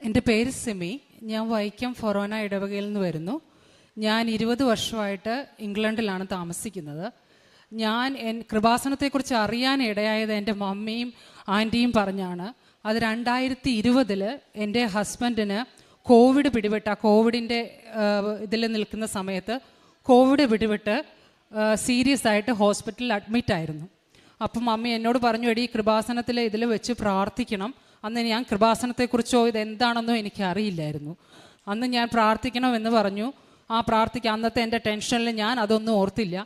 എൻ്റെ പേര് സിമി. ഞാൻ വൈക്കം ഫൊറോന ഇടവകയിൽ നിന്ന് വരുന്നു. ഞാൻ 20 വർഷമായിട്ട് ഇംഗ്ലണ്ടിലാണ് താമസിക്കുന്നത്. ഞാൻ കൃപാസനത്തെക്കുറിച്ച് അറിയാൻ ഇടയായത് എൻ്റെ മമ്മിയും ആൻറ്റിയും പറഞ്ഞാണ്. അത് 2020 എൻ്റെ ഹസ്ബൻഡിന് കോവിഡ് പിടിപെട്ട കോവിഡിൻ്റെ ഇതിൽ നിൽക്കുന്ന സമയത്ത് കോവിഡ് പിടിപെട്ട് സീരിയസ് ആയിട്ട് ഹോസ്പിറ്റലിൽ അഡ്മിറ്റായിരുന്നു. അപ്പം മമ്മി എന്നോട് പറഞ്ഞു, എടി കൃപാസനത്തിൽ ഇതിൽ വെച്ച് പ്രാർത്ഥിക്കണം. അന്ന് ഞാൻ കൃപാസനത്തെക്കുറിച്ചോ ഇതെന്താണെന്നോ എനിക്കറിയില്ലായിരുന്നു. അന്ന് ഞാൻ പ്രാർത്ഥിക്കണമെന്ന് പറഞ്ഞു. അന്നത്തെ എൻ്റെ ടെൻഷനിൽ ഞാൻ അതൊന്നും ഓർത്തില്ല.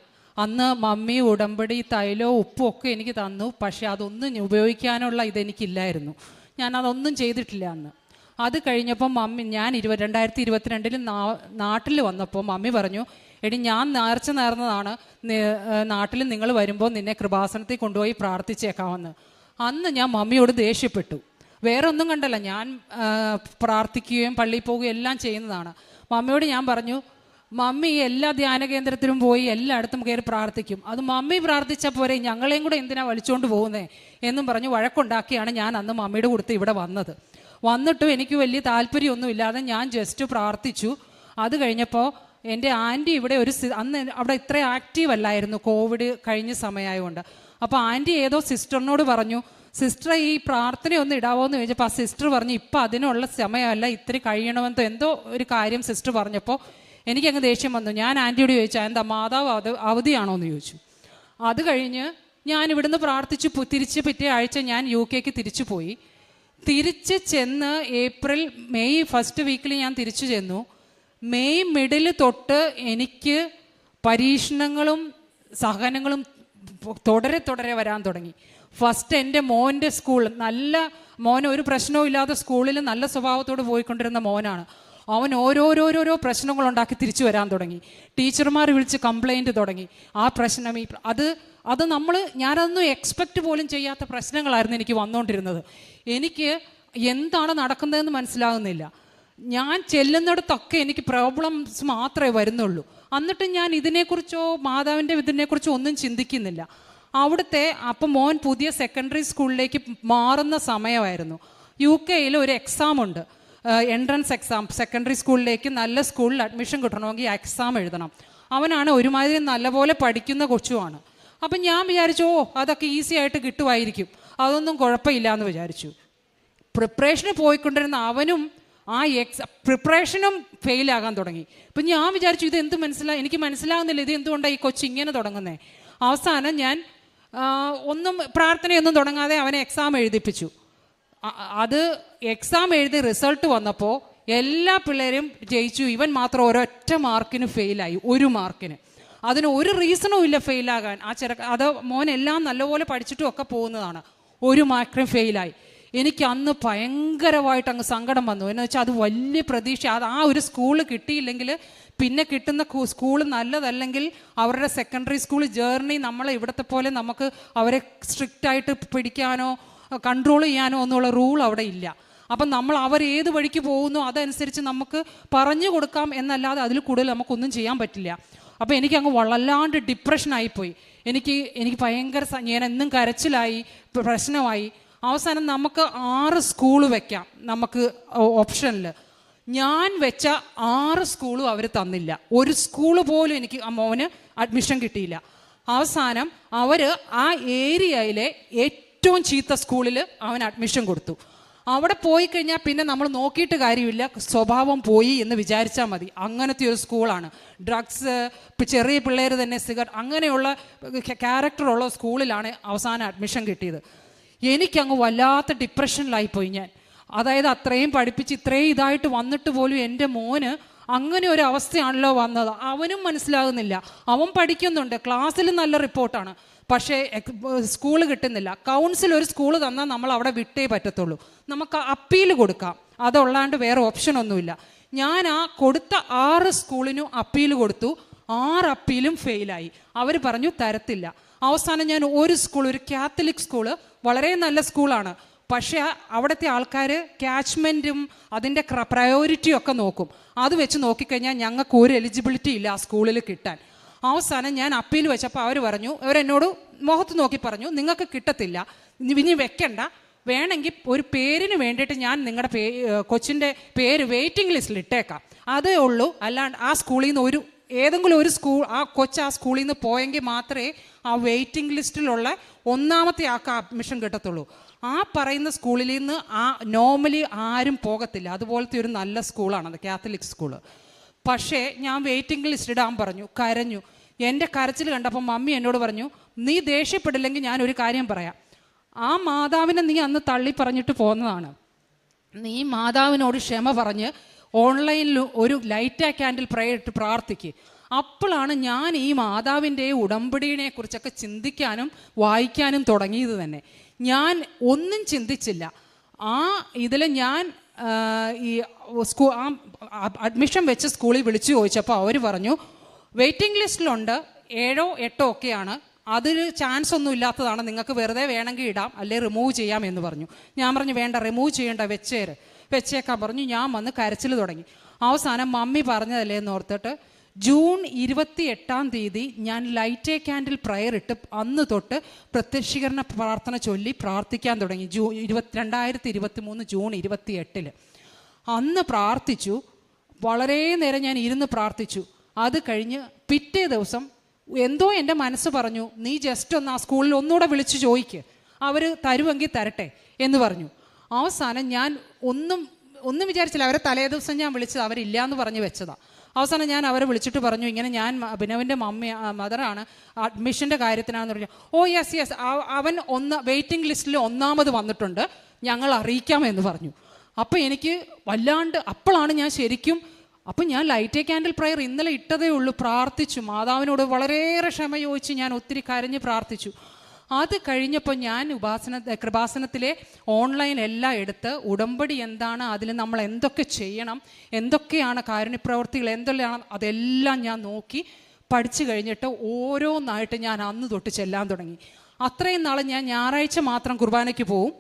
അന്ന് മമ്മി ഉടമ്പടി തൈലവും ഉപ്പും ഒക്കെ എനിക്ക് തന്നു. പക്ഷേ അതൊന്നും ഉപയോഗിക്കാനുള്ള ഇതെനിക്കില്ലായിരുന്നു. ഞാൻ അതൊന്നും ചെയ്തിട്ടില്ല അന്ന്. അത് കഴിഞ്ഞപ്പോൾ ഞാൻ 2022 നാട്ടിൽ വന്നപ്പോൾ മമ്മി പറഞ്ഞു, എടി ഞാൻ നേർന്നതാണ്, നാട്ടിൽ നിങ്ങൾ വരുമ്പോൾ നിന്നെ കൃപാസനത്തിൽ കൊണ്ടുപോയി പ്രാർത്ഥിച്ചേക്കാമെന്ന്. അന്ന് ഞാൻ മമ്മിയോട് ദേഷ്യപ്പെട്ടു. വേറെ ഒന്നും കണ്ടല്ല, ഞാൻ പ്രാർത്ഥിക്കുകയും പള്ളിയിൽ പോവുകയും എല്ലാം ചെയ്യുന്നതാണ്. മമ്മിയോട് ഞാൻ പറഞ്ഞു, മമ്മി എല്ലാ ധ്യാന കേന്ദ്രത്തിലും പോയി എല്ലായിടത്തും കയറി പ്രാർത്ഥിക്കും, അത് മമ്മി പ്രാർത്ഥിച്ചാൽ പോരെ, ഞങ്ങളെയും കൂടെ എന്തിനാ വലിച്ചുകൊണ്ട് പോകുന്നേ എന്നും പറഞ്ഞ് വഴക്കുണ്ടാക്കിയാണ് ഞാൻ അന്ന് മമ്മിയുടെ കൊടുത്ത് ഇവിടെ വന്നിട്ടും എനിക്ക് വലിയ താല്പര്യമൊന്നുമില്ലാതെ ഞാൻ ജസ്റ്റ് പ്രാർത്ഥിച്ചു. അത് കഴിഞ്ഞപ്പോൾ എൻ്റെ ആൻറ്റി ഇവിടെ അന്ന് അവിടെ ഇത്ര ആക്റ്റീവ് അല്ലായിരുന്നു, കോവിഡ് കഴിഞ്ഞ സമയമായതുകൊണ്ട്. അപ്പോൾ ആൻറ്റി ഏതോ സിസ്റ്ററിനോട് പറഞ്ഞു, സിസ്റ്റർ ഈ പ്രാർത്ഥനയൊന്നും ഇടാവോ എന്ന് ചോദിച്ചപ്പോൾ ആ സിസ്റ്റർ പറഞ്ഞു, ഇപ്പം അതിനുള്ള സമയമല്ല, ഇത്തിരി കഴിയണമെന്നോ എന്തോ ഒരു കാര്യം സിസ്റ്റർ പറഞ്ഞപ്പോൾ എനിക്കങ്ങ് ദേഷ്യം വന്നു. ഞാൻ ആൻറ്റിയോട് ചോദിച്ചു, എന്താ മാതാവ് അവധിയാണോ എന്ന് ചോദിച്ചു. അത് കഴിഞ്ഞ് ഞാൻ ഇവിടുന്ന് പ്രാർത്ഥിച്ചു. പിറ്റേ ആഴ്ച ഞാൻ UK തിരിച്ചു പോയി. തിരിച്ച് ചെന്ന് മെയ് ഫസ്റ്റ് വീക്കിൽ ഞാൻ തിരിച്ചു ചെന്നു. മെയ് മിഡിൽ തൊട്ട് എനിക്ക് പരീക്ഷണങ്ങളും സഹനങ്ങളും തുടരെ വരാൻ തുടങ്ങി. ഫസ്റ്റ് എൻ്റെ മോൻ്റെ മോൻ ഒരു പ്രശ്നവും ഇല്ലാത്ത സ്കൂളിൽ നല്ല സ്വഭാവത്തോട് പോയിക്കൊണ്ടിരുന്ന മോനാണ്. അവൻ ഓരോരോ പ്രശ്നങ്ങളുണ്ടാക്കി തിരിച്ചു വരാൻ തുടങ്ങി. ടീച്ചർമാർ വിളിച്ച് കംപ്ലൈൻറ്റ് തുടങ്ങി. ആ പ്രശ്നം അത് ഞാനതൊന്നും എക്സ്പെക്റ്റ് പോലും ചെയ്യാത്ത പ്രശ്നങ്ങളായിരുന്നു എനിക്ക് വന്നുകൊണ്ടിരുന്നത്. എനിക്ക് എന്താണ് നടക്കുന്നതെന്ന് മനസ്സിലാകുന്നില്ല. ഞാൻ ചെല്ലുന്നിടത്തൊക്കെ എനിക്ക് പ്രോബ്ലംസ് മാത്രമേ വരുന്നുള്ളൂ. എന്നിട്ട് ഞാൻ ഇതിനെക്കുറിച്ചോ മാതാവിൻ്റെ ഇതിനെക്കുറിച്ചോ ഒന്നും ചിന്തിക്കുന്നില്ല. അപ്പം മോൻ പുതിയ സെക്കൻഡറി സ്കൂളിലേക്ക് മാറുന്ന സമയമായിരുന്നു. UK ഒരു എക്സാം ഉണ്ട്, എൻട്രൻസ് എക്സാം. സെക്കൻഡറി സ്കൂളിലേക്ക് നല്ല സ്കൂളിൽ അഡ്മിഷൻ കിട്ടണമെങ്കിൽ എക്സാം എഴുതണം. അവനാണ് ഒരുമാതിരി നല്ലപോലെ പഠിക്കുന്ന കൊച്ചുമാണ്. അപ്പം ഞാൻ വിചാരിച്ചു, അതൊക്കെ ഈസി ആയിട്ട് കിട്ടുമായിരിക്കും, അതൊന്നും കുഴപ്പമില്ല എന്ന് വിചാരിച്ചു. പ്രിപ്പറേഷന് പോയിക്കൊണ്ടിരുന്ന അവനും പ്രിപ്പറേഷനും ഫെയിലാകാൻ തുടങ്ങി. ഇപ്പം ഞാൻ വിചാരിച്ചു, എനിക്ക് മനസ്സിലാകുന്നില്ല, ഇത് എന്തുകൊണ്ടാണ് ഈ കൊച്ചു ഇങ്ങനെ തുടങ്ങുന്നത്. അവസാനം ഞാൻ പ്രാർത്ഥനയൊന്നും തുടങ്ങാതെ അവനെ എക്സാം എഴുതിപ്പിച്ചു. അത് എക്സാം എഴുതി റിസൾട്ട് വന്നപ്പോൾ എല്ലാ പിള്ളേരും ജയിച്ചു, ഇവൻ മാത്രം ഒരൊറ്റ മാർക്കിന് ഫെയിലായി. 1 മാർക്കിന്. അതിന് ഒരു റീസണും ഇല്ല ഫെയിലാകാൻ. മോൻ എല്ലാം നല്ലപോലെ പഠിച്ചിട്ടും ഒക്കെ പോകുന്നതാണ്. 1 മാർക്കിന് ഫെയിലായി. എനിക്ക് അന്ന് ഭയങ്കരമായിട്ട് അങ്ങ് സങ്കടം വന്നു. എന്ന് വെച്ചാൽ അത് വലിയ പ്രതീക്ഷ. ആ ഒരു സ്കൂള് കിട്ടിയില്ലെങ്കിൽ പിന്നെ കിട്ടുന്ന സ്കൂൾ നല്ലതല്ലെങ്കിൽ അവരുടെ സെക്കൻഡറി സ്കൂൾ ജേർണി നമ്മളെ ഇവിടുത്തെ പോലെ നമുക്ക് അവരെ സ്ട്രിക്റ്റായിട്ട് പിടിക്കാനോ കൺട്രോൾ ചെയ്യാനോ ഒന്നുമുള്ള റൂൾ അവിടെ ഇല്ല. അപ്പം അവർ ഏത് വഴിക്ക് പോകുന്നു അതനുസരിച്ച് നമുക്ക് പറഞ്ഞു കൊടുക്കാം എന്നല്ലാതെ അതിൽ കൂടുതൽ നമുക്കൊന്നും ചെയ്യാൻ പറ്റില്ല. അപ്പോൾ എനിക്കങ്ങ് വല്ലാണ്ട് ഡിപ്രഷനായിപ്പോയി. എനിക്ക് ഭയങ്കര ഞാൻ എന്നും കരച്ചിലായി, പ്രശ്നമായി. അവസാനം നമുക്ക് 6 സ്കൂള് വെക്കാം നമുക്ക് ഓപ്ഷനിൽ. ഞാൻ വെച്ച 6 സ്കൂളും അവർ തന്നില്ല. ഒരു സ്കൂള് പോലും എനിക്ക് മോന് അഡ്മിഷൻ കിട്ടിയില്ല. അവസാനം അവർ ആ ഏരിയയിലെ ഏറ്റവും ചീത്ത സ്കൂളിൽ അവൻ അഡ്മിഷൻ കൊടുത്തു. അവിടെ പോയി കഴിഞ്ഞാൽ പിന്നെ നമ്മൾ നോക്കിയിട്ട് കാര്യമില്ല, സ്വഭാവം പോയി എന്ന് വിചാരിച്ചാൽ മതി. അങ്ങനത്തെ ഒരു സ്കൂളാണ്. ഡ്രഗ്സ്, ചെറിയ പിള്ളേർ തന്നെ സിഗരറ്റ്, അങ്ങനെയുള്ള ക്യാരക്ടറുള്ള സ്കൂളിലാണ് അവസാനം അഡ്മിഷൻ കിട്ടിയത്. എനിക്കങ്ങ് വല്ലാത്ത ഡിപ്രഷനിലായിപ്പോയി ഞാൻ. അതായത് അത്രയും പഠിപ്പിച്ച് ഇത്രയും ഇതായിട്ട് വന്നിട്ട് പോലും എൻ്റെ മോന് അങ്ങനെ ഒരു അവസ്ഥയാണല്ലോ വന്നത്. അവനും മനസ്സിലാകുന്നില്ല. അവൻ പഠിക്കുന്നുണ്ട്, ക്ലാസ്സിൽ നല്ല റിപ്പോർട്ടാണ്, പക്ഷേ സ്കൂള് കിട്ടുന്നില്ല. കൗൺസിൽ ഒരു സ്കൂൾ തന്നാൽ നമ്മൾ അവിടെ വിട്ടേ പറ്റത്തുള്ളൂ. നമുക്ക് അപ്പീൽ കൊടുക്കാം, അതുള്ളാണ്ട് വേറെ ഓപ്ഷനൊന്നുമില്ല. ഞാൻ കൊടുത്ത 6 സ്കൂളിനും അപ്പീൽ കൊടുത്തു. 6 അപ്പീലും ഫെയിലായി. അവർ പറഞ്ഞു തരത്തില്ല. അവസാനം ഞാൻ ഒരു കാത്തലിക് സ്കൂള്, വളരെ നല്ല സ്കൂളാണ്, പക്ഷേ അവിടുത്തെ ആൾക്കാർ ക്യാച്ച്മെൻറ്റും അതിൻ്റെ പ്രയോറിറ്റിയും ഒക്കെ നോക്കും. അത് വെച്ച് നോക്കിക്കഴിഞ്ഞാൽ ഞങ്ങൾക്ക് ഒരു എലിജിബിലിറ്റി ഇല്ല ആ സ്കൂളിൽ കിട്ടാൻ. അവസാനം ഞാൻ അപ്പീൽ വെച്ചപ്പോൾ അവരെന്നോട് മുഖത്ത് നോക്കി പറഞ്ഞു, നിങ്ങൾക്ക് കിട്ടത്തില്ല, ഇനി വെക്കണ്ട, വേണമെങ്കിൽ ഒരു പേരിന് വേണ്ടിയിട്ട് ഞാൻ നിങ്ങളുടെ കൊച്ചിൻ്റെ പേര് വെയിറ്റിംഗ് ലിസ്റ്റിൽ ഇട്ടേക്കാം, അതേ ഉള്ളൂ. അല്ലാണ്ട് ആ സ്കൂളിൽ നിന്ന് ഏതെങ്കിലും ഒരു ആ സ്കൂളിൽ നിന്ന് പോയെങ്കിൽ മാത്രമേ ആ വെയിറ്റിംഗ് ലിസ്റ്റിലുള്ള ഒന്നാമത്തെ ആൾക്ക് അഡ്മിഷൻ കിട്ടത്തുള്ളൂ. ആ പറയുന്ന സ്കൂളിൽ നിന്ന് നോർമലി ആരും പോകത്തില്ല. അതുപോലത്തെ ഒരു നല്ല സ്കൂളാണത്, കാത്തലിക് സ്കൂള്. പക്ഷേ ഞാൻ വെയിറ്റിംഗ് ലിസ്റ്റ് ഇടാൻ പറഞ്ഞു, കരഞ്ഞു. എൻ്റെ കരച്ചിൽ കണ്ടപ്പോൾ മമ്മി എന്നോട് പറഞ്ഞു, നീ ദേഷ്യപ്പെടില്ലെങ്കിൽ ഞാനൊരു കാര്യം പറയാം. ആ മാതാവിനെ നീ അന്ന് തള്ളി പറഞ്ഞിട്ട് പോന്നതാണ്. നീ മാതാവിനോട് ക്ഷമ പറഞ്ഞ് ഓൺലൈനിൽ ഒരു ലൈറ്റ് ക്യാൻഡിൽ പ്രയർ ഇട്ട് പ്രാർത്ഥിക്കുക. അപ്പോഴാണ് ഞാൻ ഈ മാതാവിൻ്റെ ഉടമ്പടിയെ കുറിച്ചൊക്കെ ചിന്തിക്കാനും വായിക്കാനും തുടങ്ങിയത് തന്നെ. ഞാൻ ഒന്നും ചിന്തിച്ചില്ല. ഇതിൽ ഞാൻ ഈ അഡ്മിഷൻ വെച്ച് സ്കൂളിൽ വിളിച്ചു ചോദിച്ചപ്പോൾ അവർ പറഞ്ഞു, വെയിറ്റിംഗ് ലിസ്റ്റിലുണ്ട് 7 8 ഒക്കെയാണ്, അതിൽ ചാൻസ് ഒന്നും ഇല്ലാത്തതാണ്, നിങ്ങൾക്ക് വെറുതെ വേണമെങ്കിൽ ഇടാം, അല്ലെ റിമൂവ് ചെയ്യാം എന്ന് പറഞ്ഞു. ഞാൻ പറഞ്ഞു വേണ്ട, റിമൂവ് ചെയ്യേണ്ട, വെച്ചേക്കാൻ പറഞ്ഞു. ഞാൻ വന്ന് കരച്ചിൽ തുടങ്ങി. അവസാനം മമ്മി പറഞ്ഞതല്ലേ എന്ന് ഓർത്തിട്ട് ജൂൺ 28 ഞാൻ ലൈറ്റ് ക്യാൻഡിൽ പ്രയർ ഇട്ട് അന്ന് തൊട്ട് പ്രത്യക്ഷീകരണ പ്രാർത്ഥന ചൊല്ലി പ്രാർത്ഥിക്കാൻ തുടങ്ങി. 2023 ജൂൺ 28 അന്ന് പ്രാർത്ഥിച്ചു. വളരെ നേരം ഞാൻ ഇരുന്ന് പ്രാർത്ഥിച്ചു. അത് കഴിഞ്ഞ് പിറ്റേ ദിവസം എന്തോ എൻ്റെ മനസ്സ് പറഞ്ഞു, നീ ജസ്റ്റ് ഒന്ന് ആ സ്കൂളിൽ ഒന്നുകൂടെ വിളിച്ച് ചോദിക്ക്, അവർ തരുമെങ്കിൽ തരട്ടെ എന്ന് പറഞ്ഞു. അവസാനം ഞാൻ ഒന്നും വിചാരിച്ചില്ല. അവരെ തലേ ദിവസം ഞാൻ വിളിച്ചത്, അവരില്ല എന്ന് പറഞ്ഞ് വെച്ചതാണ്. അവസാനം ഞാൻ അവരെ വിളിച്ചിട്ട് പറഞ്ഞു, ഇങ്ങനെ ഞാൻ അഭിനവിൻ്റെ മദറാണ്, അഡ്മിഷൻ്റെ കാര്യത്തിനാണെന്ന് പറഞ്ഞു. ഓ യെസ് അവൻ വെയിറ്റിംഗ് ലിസ്റ്റിൽ ഒന്നാമത് വന്നിട്ടുണ്ട്, ഞങ്ങൾ അറിയിക്കാമെന്ന് പറഞ്ഞു. അപ്പോൾ എനിക്ക് വല്ലാണ്ട്, അപ്പോഴാണ് ഞാൻ ശരിക്കും, അപ്പം ഞാൻ ലൈറ്റ് ക്യാൻഡിൽ പ്രയർ ഇന്നലെ ഇട്ടതേ ഉള്ളൂ, പ്രാർത്ഥിച്ചു മാതാവിനോട് വളരെയേറെ ക്ഷമ ചോദിച്ച് ഞാൻ ഒത്തിരി കരഞ്ഞ് പ്രാർത്ഥിച്ചു. അത് കഴിഞ്ഞപ്പോൾ ഞാൻ കൃപാസനത്തിലെ ഓൺലൈൻ എല്ലാം എടുത്ത് ഉടമ്പടി എന്താണ്, അതിൽ നമ്മൾ എന്തൊക്കെ ചെയ്യണം, എന്തൊക്കെയാണ് കാരുണ്യപ്രവർത്തികൾ, എന്തെല്ലാം, അതെല്ലാം ഞാൻ നോക്കി പഠിച്ചു കഴിഞ്ഞിട്ട് ഓരോന്നായിട്ട് ഞാൻ അന്ന് തൊട്ട് ചെല്ലാൻ തുടങ്ങി. അത്രയും നാൾ ഞാൻ ഞായറാഴ്ച മാത്രം കുർബാനയ്ക്ക് പോവും,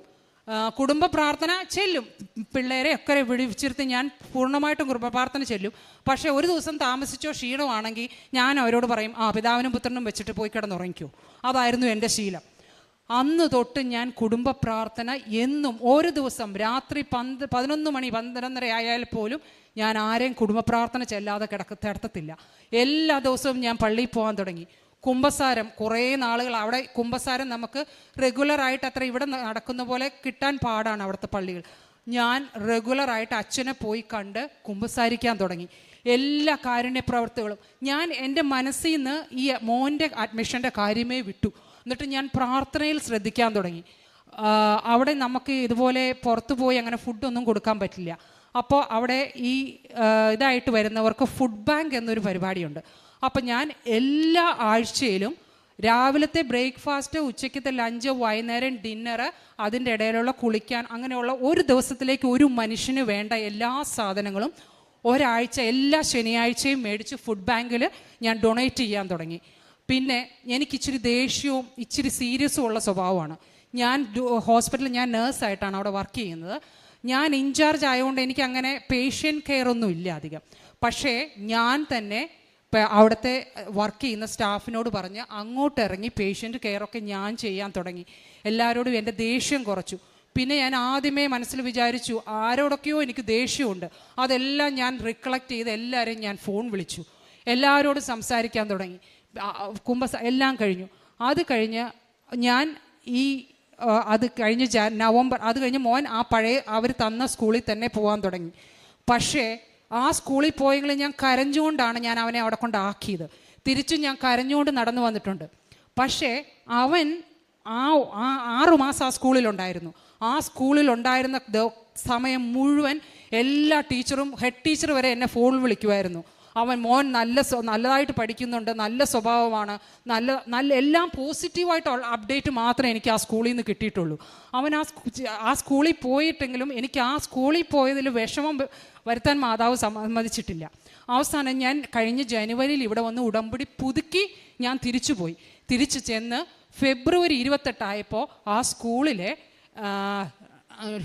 കുടുംബ പ്രാർത്ഥന ചെല്ലും, പിള്ളേരെ ഒക്കെ വിളിച്ചിരുത്തി ഞാൻ പൂർണ്ണമായിട്ടും കുടുംബ പ്രാർത്ഥന ചെല്ലും. പക്ഷേ ഒരു ദിവസം താമസിച്ചോ ക്ഷീണമാണെങ്കിൽ ഞാൻ അവരോട് പറയും, പിതാവിനും പുത്രനും വെച്ചിട്ട് പോയി കിടന്നുറങ്ങിക്കോ. അതായിരുന്നു എൻ്റെ ശീലം. അന്ന് തൊട്ട് ഞാൻ കുടുംബ പ്രാർത്ഥന എന്നും ഒരു ദിവസം രാത്രി 11 മണി 12:30 ആയാൽ പോലും ഞാൻ ആരെയും കുടുംബ പ്രാർത്ഥന ചെല്ലാതെ കിടത്തത്തില്ല. എല്ലാ ദിവസവും ഞാൻ പള്ളിയിൽ പോകാൻ തുടങ്ങി. കുമ്പസാരം കുറേ നാളുകൾ അവിടെ, കുമ്പസാരം നമുക്ക് റെഗുലറായിട്ട് അത്ര ഇവിടെ നടക്കുന്ന പോലെ കിട്ടാൻ പാടാണ് അവിടുത്തെ പള്ളികൾ. ഞാൻ റെഗുലറായിട്ട് അച്ഛനെ പോയി കണ്ട് കുമ്പസാരിക്കാൻ തുടങ്ങി. എല്ലാ കാരുണ്യ പ്രവർത്തികളും ഞാൻ എൻ്റെ മനസ്സിൽ നിന്ന് ഈ മോൻ്റെ അഡ്മിഷൻ്റെ കാര്യമേ വിട്ടു. എന്നിട്ട് ഞാൻ പ്രാർത്ഥനയിൽ ശ്രദ്ധിക്കാൻ തുടങ്ങി. അവിടെ നമുക്ക് ഇതുപോലെ പുറത്തു പോയി അങ്ങനെ ഫുഡൊന്നും കൊടുക്കാൻ പറ്റില്ല. അപ്പോൾ അവിടെ ഈ ഇതായിട്ട് വരുന്നവർക്ക് ഫുഡ് ബാങ്ക് എന്നൊരു പരിപാടിയുണ്ട്. അപ്പം ഞാൻ എല്ലാ ആഴ്ചയിലും രാവിലത്തെ ബ്രേക്ക്ഫാസ്റ്റ്, ഉച്ചയ്ക്കത്തെ ലഞ്ച്, വൈകുന്നേരം ഡിന്നറ്, അതിൻ്റെ ഇടയിലുള്ള കുളിക്കാൻ, അങ്ങനെയുള്ള ഒരു ദിവസത്തിലേക്ക് ഒരു മനുഷ്യന് വേണ്ട എല്ലാ സാധനങ്ങളും ഒരാഴ്ച എല്ലാ ശനിയാഴ്ചയും മേടിച്ച് ഫുഡ് ബാങ്കിൽ ഞാൻ ഡൊണേറ്റ് ചെയ്യാൻ തുടങ്ങി. പിന്നെ എനിക്കിച്ചിരി ദേഷ്യവും ഇച്ചിരി സീരിയസും ഉള്ള സ്വഭാവമാണ്. ഞാൻ ഹോസ്പിറ്റലിൽ ഞാൻ നേഴ്സായിട്ടാണ് അവിടെ വർക്ക് ചെയ്യുന്നത്. ഞാൻ ഇൻചാർജ് ആയതുകൊണ്ട് എനിക്ക് അങ്ങനെ പേഷ്യൻ്റ് കെയർ ഒന്നും ഇല്ല അധികം. പക്ഷേ ഞാൻ തന്നെ അവിടുത്തെ വർക്ക് ചെയ്യുന്ന സ്റ്റാഫിനോട് പറഞ്ഞ് അങ്ങോട്ട് ഇറങ്ങി പേഷ്യൻ്റ് കെയറൊക്കെ ഞാൻ ചെയ്യാൻ തുടങ്ങി. എല്ലാവരോടും എൻ്റെ ദേഷ്യം കുറച്ചു. പിന്നെ ഞാൻ ആദ്യമേ മനസ്സിൽ വിചാരിച്ചു ആരോടൊക്കെയോ എനിക്ക് ദേഷ്യമുണ്ട്, അതെല്ലാം ഞാൻ റിക്കളക്ട് ചെയ്ത് എല്ലാവരെയും ഞാൻ ഫോൺ വിളിച്ചു, എല്ലാവരോടും സംസാരിക്കാൻ തുടങ്ങി. എല്ലാം കഴിഞ്ഞു. അത് കഴിഞ്ഞ് ഞാൻ അത് കഴിഞ്ഞ് നവംബർ, അത് കഴിഞ്ഞ് മോൻ ആ പഴയ അവർ തന്ന സ്കൂളിൽ തന്നെ പോകാൻ തുടങ്ങി. പക്ഷേ ആ സ്കൂളിൽ പോയെങ്കിലും ഞാൻ കരഞ്ഞുകൊണ്ടാണ് ഞാൻ അവനെ അവിടെ കൊണ്ടാക്കിയത്. തിരിച്ചും ഞാൻ കരഞ്ഞുകൊണ്ട് നടന്നു വന്നിട്ടുണ്ട്. പക്ഷേ അവൻ 6 മാസം ആ സ്കൂളിലുണ്ടായിരുന്നു. ആ സ്കൂളിലുണ്ടായിരുന്ന സമയം മുഴുവൻ എല്ലാ ടീച്ചറും, ഹെഡ് ടീച്ചർ വരെ എന്നെ ഫോണിൽ വിളിക്കുമായിരുന്നു. മോൻ നല്ലതായിട്ട് പഠിക്കുന്നുണ്ട്, നല്ല സ്വഭാവമാണ്, നല്ല എല്ലാം പോസിറ്റീവായിട്ടുള്ള അപ്ഡേറ്റ് മാത്രമേ എനിക്ക് ആ സ്കൂളിൽ നിന്ന് കിട്ടിയിട്ടുള്ളൂ. അവൻ ആ സ്കൂളിൽ പോയിട്ടെങ്കിലും എനിക്ക് ആ സ്കൂളിൽ പോയതിൽ വിഷമം വരുത്താൻ മാതാവ് സമ്മതിച്ചിട്ടില്ല. അവസാനം ഞാൻ കഴിഞ്ഞ ജനുവരിയിൽ ഇവിടെ വന്ന് ഉടമ്പടി പുതുക്കി ഞാൻ തിരിച്ചു ചെന്ന് ഫെബ്രുവരി 28 ആയപ്പോൾ ആ സ്കൂളിലെ